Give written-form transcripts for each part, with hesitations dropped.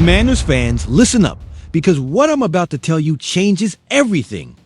Commanders fans, listen up, because what I'm about to tell you changes everything.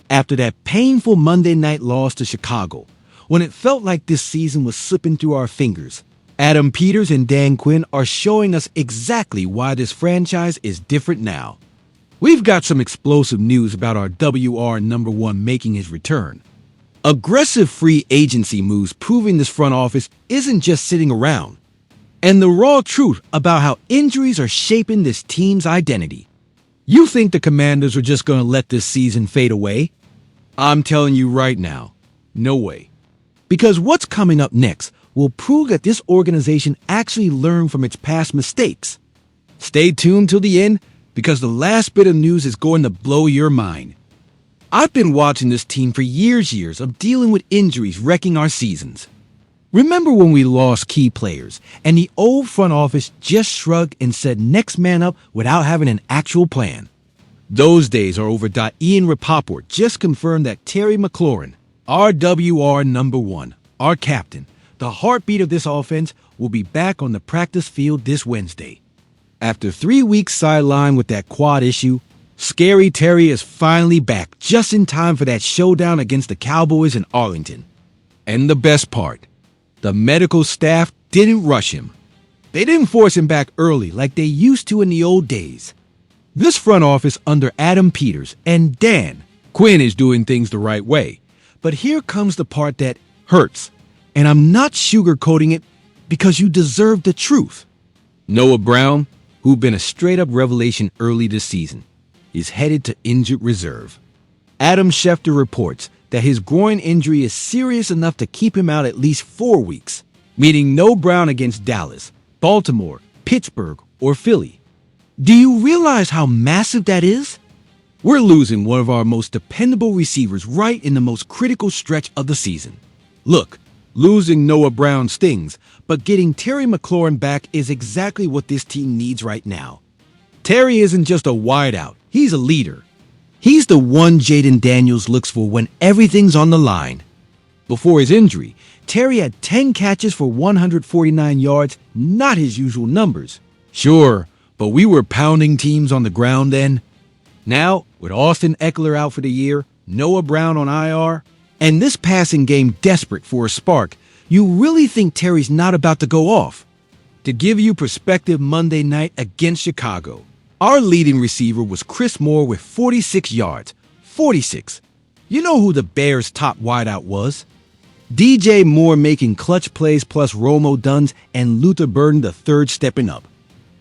After that painful Monday night loss to Chicago, when it felt like this season was slipping through our fingers, Adam Peters and Dan Quinn are showing us exactly why this franchise is different now. We've got some explosive news about our WR number one making his return. Aggressive free agency moves proving this front office isn't just sitting around. And the raw truth about how injuries are shaping this team's identity. You think the Commanders are just going to let this season fade away? I'm telling you right now, no way. Because what's coming up next will prove that this organization actually learned from its past mistakes. Stay tuned till the end, because the last bit of news is going to blow your mind. I've been watching this team for years of dealing with injuries wrecking our seasons. Remember when we lost key players and the old front office just shrugged and said next man up without having an actual plan? Those days are over. Ian Rapoport just confirmed that Terry McLaurin, our WR number one, our captain, the heartbeat of this offense, will be back on the practice field this Wednesday. After 3 weeks sidelined with that quad issue, Scary Terry is finally back just in time for that showdown against the Cowboys in Arlington. And the best part, the medical staff didn't rush him. They didn't force him back early like they used to in the old days. This front office under Adam Peters and Dan Quinn is doing things the right way. But here comes the part that hurts. And I'm not sugarcoating it because you deserve the truth. Noah Brown, who'd been a straight-up revelation early this season, is headed to injured reserve. Adam Schefter reports that his groin injury is serious enough to keep him out at least 4 weeks, meaning no Brown against Dallas, Baltimore, Pittsburgh, or Philly. Do you realize how massive that is? We're losing one of our most dependable receivers right in the most critical stretch of the season. Look, losing Noah Brown stings, but getting Terry McLaurin back is exactly what this team needs right now. Terry isn't just a wideout, he's a leader. He's the one Jaden Daniels looks for when everything's on the line. Before his injury, Terry had 10 catches for 149 yards, not his usual numbers. Sure, but we were pounding teams on the ground then. Now, with Austin Eckler out for the year, Noah Brown on IR, and this passing game desperate for a spark, you really think Terry's not about to go off? To give you perspective, Monday night against Chicago, our leading receiver was Chris Moore with 46 yards. 46. You know who the Bears' top wideout was? DJ Moore making clutch plays plus Romo Duns and Luther Burden III stepping up.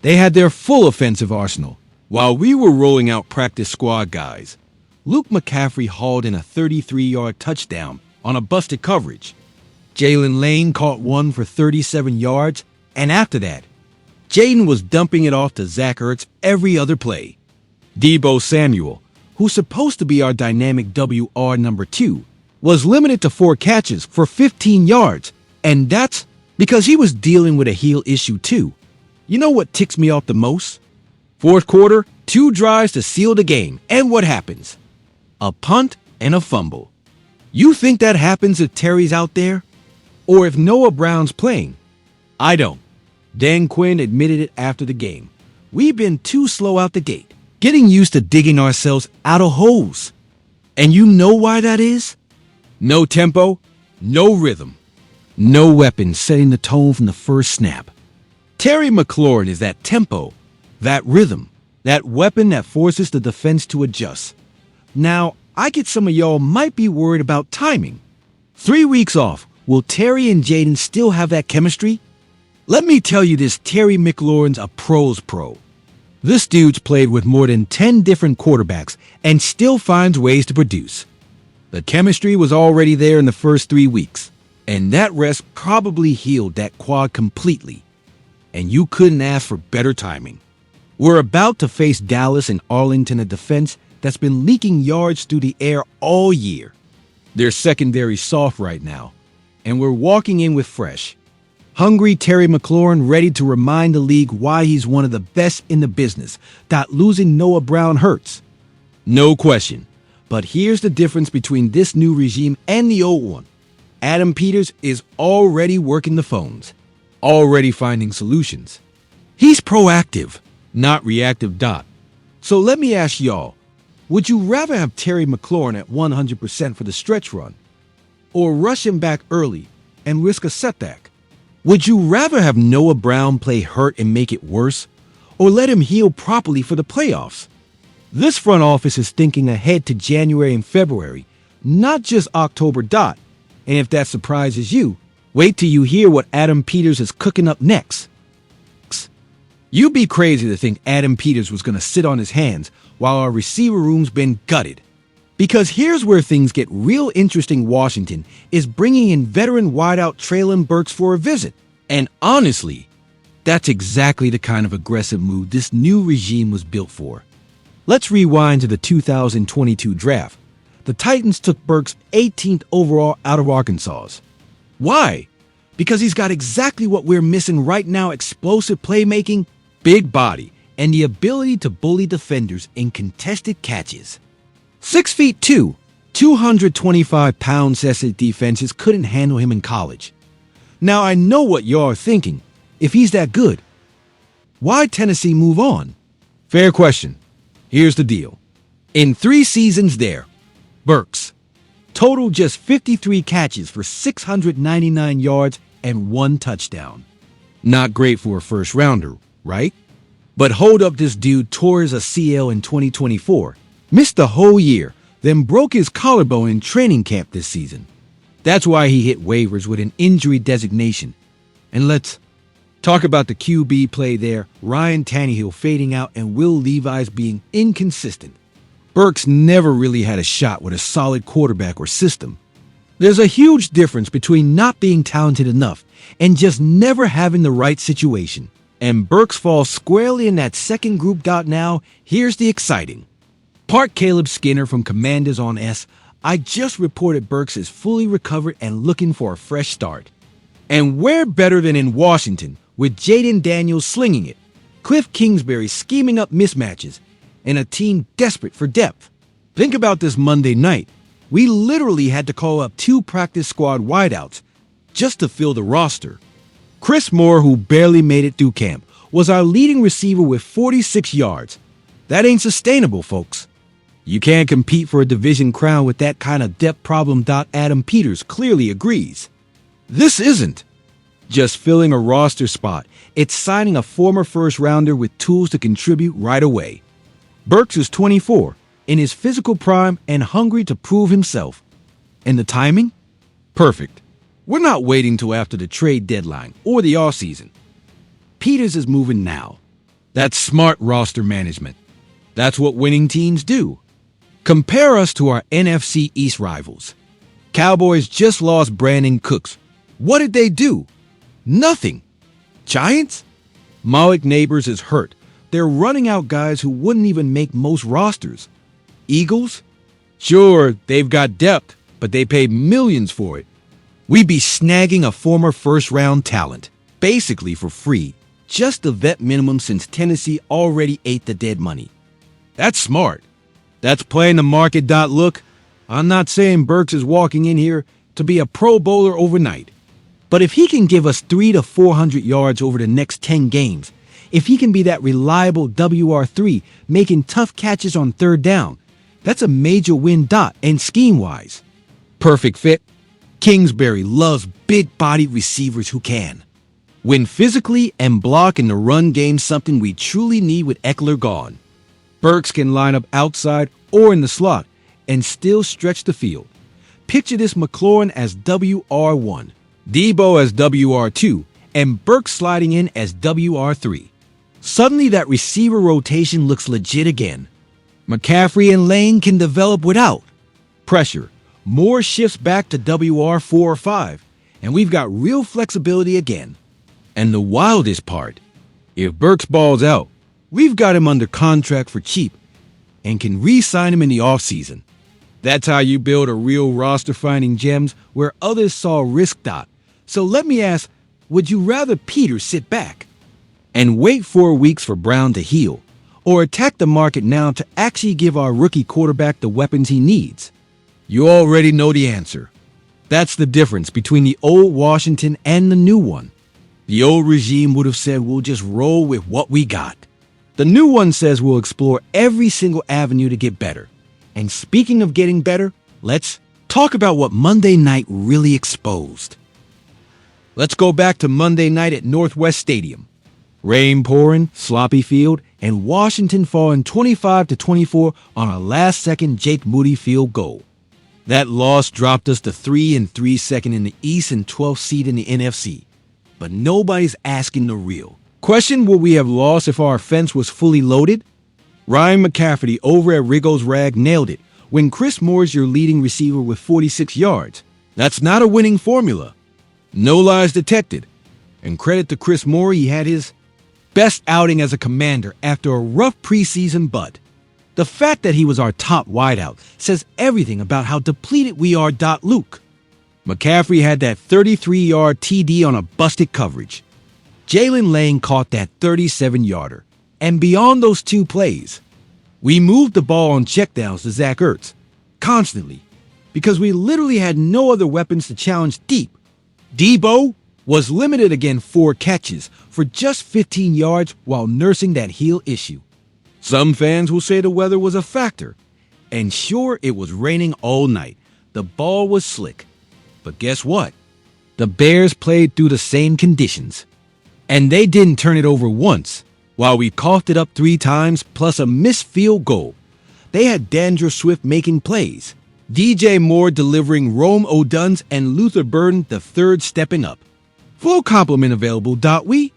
They had their full offensive arsenal, while we were rolling out practice squad guys. Luke McCaffrey hauled in a 33-yard touchdown on a busted coverage. Jalen Lane caught one for 37 yards, and after that, Jaden was dumping it off to Zach Ertz every other play. Deebo Samuel, who's supposed to be our dynamic WR number 2, was limited to 4 catches for 15 yards, and that's because he was dealing with a heel issue too. You know what ticks me off the most? Fourth quarter, 2 drives to seal the game, and what happens? A punt and a fumble. You think that happens if Terry's out there? Or if Noah Brown's playing? I don't. Dan Quinn admitted it after the game. We've been too slow out the gate, getting used to digging ourselves out of holes. And you know why that is? No tempo, no rhythm, no weapon setting the tone from the first snap. Terry McLaurin is that tempo, that rhythm, that weapon that forces the defense to adjust. Now, I get some of y'all might be worried about timing. 3 weeks off, will Terry and Jaden still have that chemistry? Let me tell you this, Terry McLaurin's a pro's pro. This dude's played with more than 10 different quarterbacks and still finds ways to produce. The chemistry was already there in the first 3 weeks, and that rest probably healed that quad completely. And you couldn't ask for better timing. We're about to face Dallas and Arlington, a defense that's been leaking yards through the air all year. Their secondary's soft right now, and we're walking in with fresh, hungry Terry McLaurin ready to remind the league why he's one of the best in the business, that losing Noah Brown hurts. No question. But here's the difference between this new regime and the old one. Adam Peters is already working the phones, already finding solutions. He's proactive. not reactive. So let me ask y'all, would you rather have Terry McLaurin at 100% for the stretch run, or rush him back early and risk a setback? Would you rather have Noah Brown play hurt and make it worse, or let him heal properly for the playoffs? This front office is thinking ahead to January and February, not just October. And if that surprises you, wait till you hear what Adam Peters is cooking up next. You'd be crazy to think Adam Peters was going to sit on his hands while our receiver room's been gutted. Because here's where things get real interesting. Washington is bringing in veteran wideout Treylon Burks for a visit. And honestly, that's exactly the kind of aggressive move this new regime was built for. Let's rewind to the 2022 draft. The Titans took Burks 18th overall out of Arkansas. Why? Because he's got exactly what we're missing right now: explosive playmaking, big body, and the ability to bully defenders in contested catches. 6'2", 225 pounds. SC defenses couldn't handle him in college. Now I know what y'all are thinking. If he's that good, why Tennessee move on? Fair question. Here's the deal. In 3 seasons there, Burks totaled just 53 catches for 699 yards and 1 touchdown. Not great for a first rounder, right? But hold up, this dude tore his ACL in 2024, missed the whole year, then broke his collarbone in training camp this season. That's why he hit waivers with an injury designation. And let's talk about the QB play there. Ryan Tannehill fading out and Will Levis being inconsistent. Burks never really had a shot with a solid quarterback or system. There's a huge difference between not being talented enough and just never having the right situation. And Burks falls squarely in that second group. Now, here's the exciting part. Caleb Skinner from Commanders on S. I just reported Burks is fully recovered and looking for a fresh start. And where better than in Washington, with Jaden Daniels slinging it, Cliff Kingsbury scheming up mismatches, and a team desperate for depth. Think about this Monday night. We literally had to call up 2 practice squad wideouts just to fill the roster. Chris Moore, who barely made it through camp, was our leading receiver with 46 yards. That ain't sustainable, folks. You can't compete for a division crown with that kind of depth problem. Adam Peters clearly agrees. This isn't just filling a roster spot. It's signing a former first-rounder with tools to contribute right away. Burks is 24, in his physical prime and hungry to prove himself. And the timing? Perfect. We're not waiting till after the trade deadline or the offseason. Peters is moving now. That's smart roster management. That's what winning teams do. Compare us to our NFC East rivals. Cowboys just lost Brandon Cooks. What did they do? Nothing. Giants? Malik Neighbors is hurt. They're running out guys who wouldn't even make most rosters. Eagles? Sure, they've got depth, but they paid millions for it. We'd be snagging a former first-round talent, basically for free, just the vet minimum, since Tennessee already ate the dead money. That's smart. That's playing the market. Look, I'm not saying Burks is walking in here to be a Pro Bowler overnight. But if he can give us 300 to 400 yards over the next 10 games, if he can be that reliable WR3, making tough catches on third down, that's a major win. And scheme-wise, perfect fit. Kingsbury loves big-bodied receivers who can win physically and block in the run game, something we truly need with Eckler gone. Burks can line up outside or in the slot and still stretch the field. Picture this: McLaurin as WR1, Debo as WR2, and Burks sliding in as WR3. Suddenly that receiver rotation looks legit again. McCaffrey and Lane can develop without pressure. Moore shifts back to WR4 or 5, and we've got real flexibility again. And the wildest part, if Burks balls out, we've got him under contract for cheap and can re-sign him in the offseason. That's how you build a real roster, finding gems where others saw risk. So let me ask, would you rather Peters sit back and wait 4 weeks for Brown to heal, or attack the market now to actually give our rookie quarterback the weapons he needs? You already know the answer. That's the difference between the old Washington and the new one. The old regime would have said, we'll just roll with what we got. The new one says we'll explore every single avenue to get better. And speaking of getting better, let's talk about what Monday night really exposed. Let's go back to Monday night at Northwest Stadium. Rain pouring, sloppy field, and Washington falling 25-24 on a last-second Jake Moody field goal. That loss dropped us to 3-3 second in the East and 12th seed in the NFC. But nobody's asking the real question: would we have lost if our offense was fully loaded? Ryan McCaffrey over at Rigo's Rag nailed it when Chris Moore's your leading receiver with 46 yards. That's not a winning formula. No lies detected. And credit to Chris Moore, he had his best outing as a Commander after a rough preseason, but the fact that he was our top wideout says everything about how depleted we are. Luke. McCaffrey had that 33-yard TD on a busted coverage. Jalen Lane caught that 37-yarder. And beyond those two plays, we moved the ball on checkdowns to Zach Ertz constantly because we literally had no other weapons to challenge deep. Debo was limited again, 4 catches for just 15 yards while nursing that heel issue. Some fans will say the weather was a factor. And sure, it was raining all night. The ball was slick. But guess what? The Bears played through the same conditions. And they didn't turn it over once. While we coughed it up 3 times plus a missed field goal, they had Dandre Swift making plays, DJ Moore delivering Rome Oduns, and Luther Burden III stepping up. Full complement available. We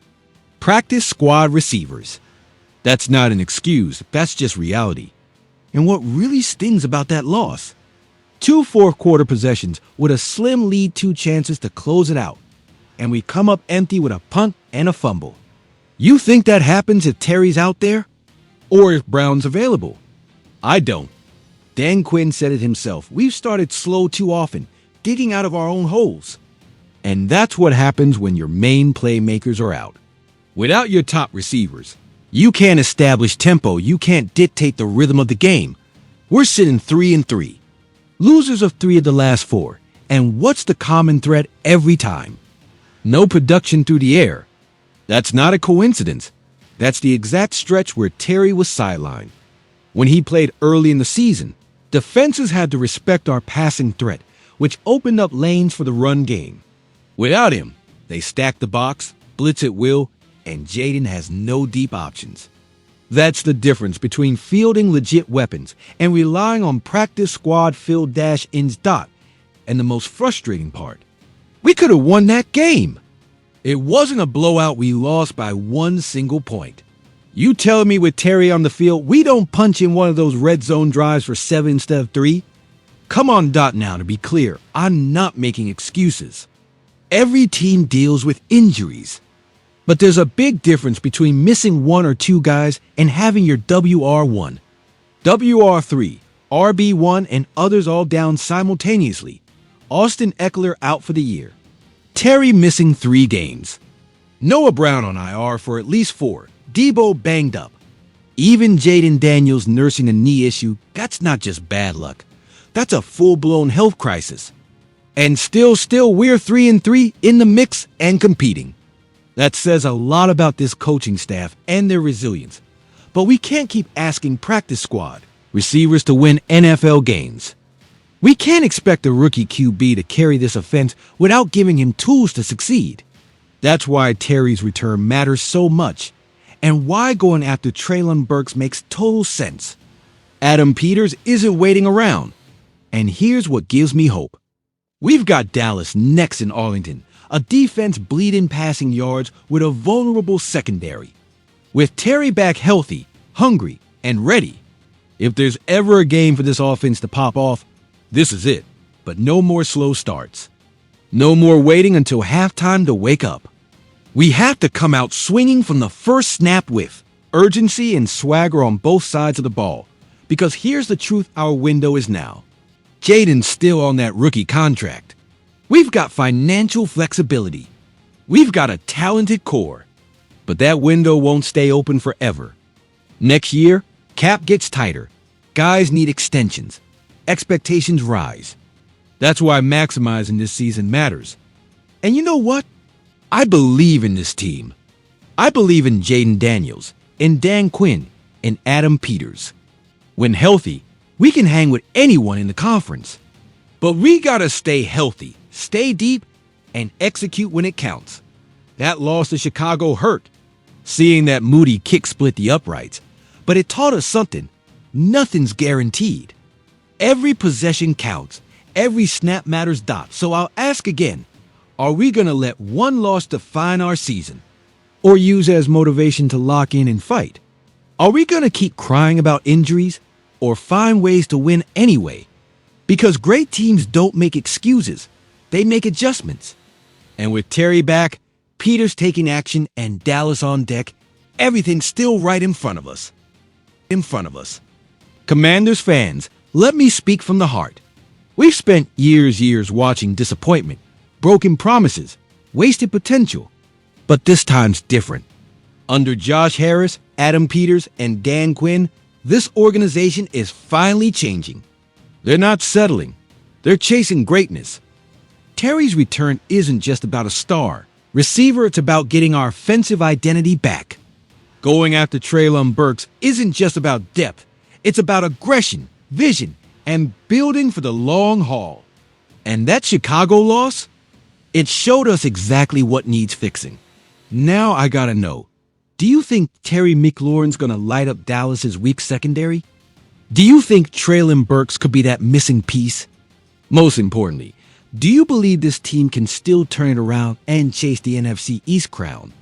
practice squad receivers. That's not an excuse. That's just reality. And what really stings about that loss: 2 fourth-quarter possessions with a slim lead, 2 chances to close it out, and we come up empty with a punt and a fumble. You think that happens if Terry's out there? Or if Brown's available? I don't. Dan Quinn said it himself. We've started slow too often, digging out of our own holes. And that's what happens when your main playmakers are out. Without your top receivers, you can't establish tempo. You can't dictate the rhythm of the game. We're sitting 3-3. Losers of 3 of the last 4. And what's the common thread every time? No production through the air. That's not a coincidence. That's the exact stretch where Terry was sidelined. When he played early in the season, defenses had to respect our passing threat, which opened up lanes for the run game. Without him, they stack the box, blitz at will, and Jaden has no deep options. That's the difference between fielding legit weapons and relying on practice squad field dash-ins. And the most frustrating part: we could have won that game. It wasn't a blowout. We lost by 1 single point. You telling me with Terry on the field, we don't punch in one of those red zone drives for 7 instead of 3? Come on, now, to be clear, I'm not making excuses. Every team deals with injuries. But there's a big difference between missing 1 or 2 guys and having your WR1, WR3, RB1, and others all down simultaneously. Austin Eckler out for the year. Terry missing 3 games. Noah Brown on IR for at least 4. Debo banged up. Even Jaden Daniels nursing a knee issue. That's not just bad luck. That's a full-blown health crisis. And still we're 3-3 in the mix and competing. That says a lot about this coaching staff and their resilience. But we can't keep asking practice squad receivers to win NFL games. We can't expect a rookie QB to carry this offense without giving him tools to succeed. That's why Terry's return matters so much, and why going after Treylon Burks makes total sense. Adam Peters isn't waiting around. And here's what gives me hope. We've got Dallas next in Arlington, a defense bleeding passing yards with a vulnerable secondary. With Terry back healthy, hungry, and ready, if there's ever a game for this offense to pop off, this is it. But no more slow starts. No more waiting until halftime to wake up. We have to come out swinging from the first snap with urgency and swagger on both sides of the ball. Because here's the truth: our window is now. Jaden's still on that rookie contract. We've got financial flexibility. We've got a talented core. But that window won't stay open forever. Next year, cap gets tighter. Guys need extensions. Expectations rise. That's why maximizing this season matters. And you know what? I believe in this team. I believe in Jaden Daniels, and Dan Quinn and Adam Peters. When healthy, we can hang with anyone in the conference. But we gotta stay healthy, stay deep, and execute when it counts. That loss to Chicago hurt, seeing that Moody kick split the uprights. But it taught us something. Nothing's guaranteed. Every possession counts. Every snap matters. So I'll ask again, are we gonna let one loss define our season? Or use as motivation to lock in and fight? Are we gonna keep crying about injuries? Or find ways to win anyway? Because great teams don't make excuses. They make adjustments. And with Terry back, Peters taking action, and Dallas on deck, everything's still right in front of us. Commanders fans, let me speak from the heart. We've spent years watching disappointment, broken promises, wasted potential. But this time's different. Under Josh Harris, Adam Peters, and Dan Quinn, this organization is finally changing. They're not settling. They're chasing greatness. Terry's return isn't just about a star receiver, it's about getting our offensive identity back. Going after Treylon Burks isn't just about depth. It's about aggression, vision, and building for the long haul. And that Chicago loss? It showed us exactly what needs fixing. Now I gotta know, do you think Terry McLaurin's gonna light up Dallas's weak secondary? Do you think Treylon Burks could be that missing piece? Most importantly, do you believe this team can still turn it around and chase the NFC East crown?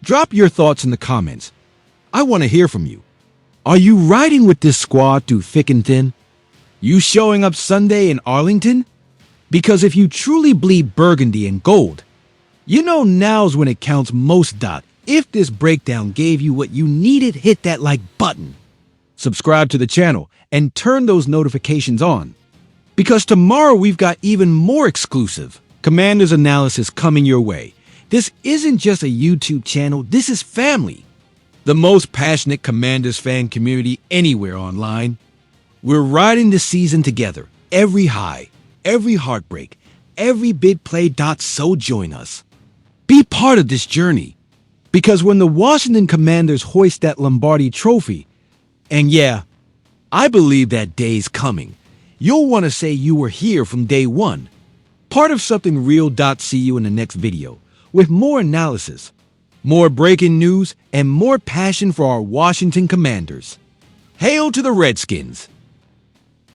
Drop your thoughts in the comments. I want to hear from you. Are you riding with this squad through thick and thin? You showing up Sunday in Arlington? Because if you truly bleed burgundy and gold, you know now's when it counts most. If this breakdown gave you what you needed, hit that like button. Subscribe to the channel and turn those notifications on. Because tomorrow we've got even more exclusive Commanders analysis coming your way. This isn't just a YouTube channel, this is family. The most passionate Commanders fan community anywhere online. We're riding this season together. Every high, every heartbreak, every big play. So join us. Be part of this journey. Because when the Washington Commanders hoist that Lombardi trophy, and yeah, I believe that day's coming, you'll want to say you were here from day one. Part of something real. See you in the next video with more analysis, more breaking news, and more passion for our Washington Commanders. Hail to the Redskins!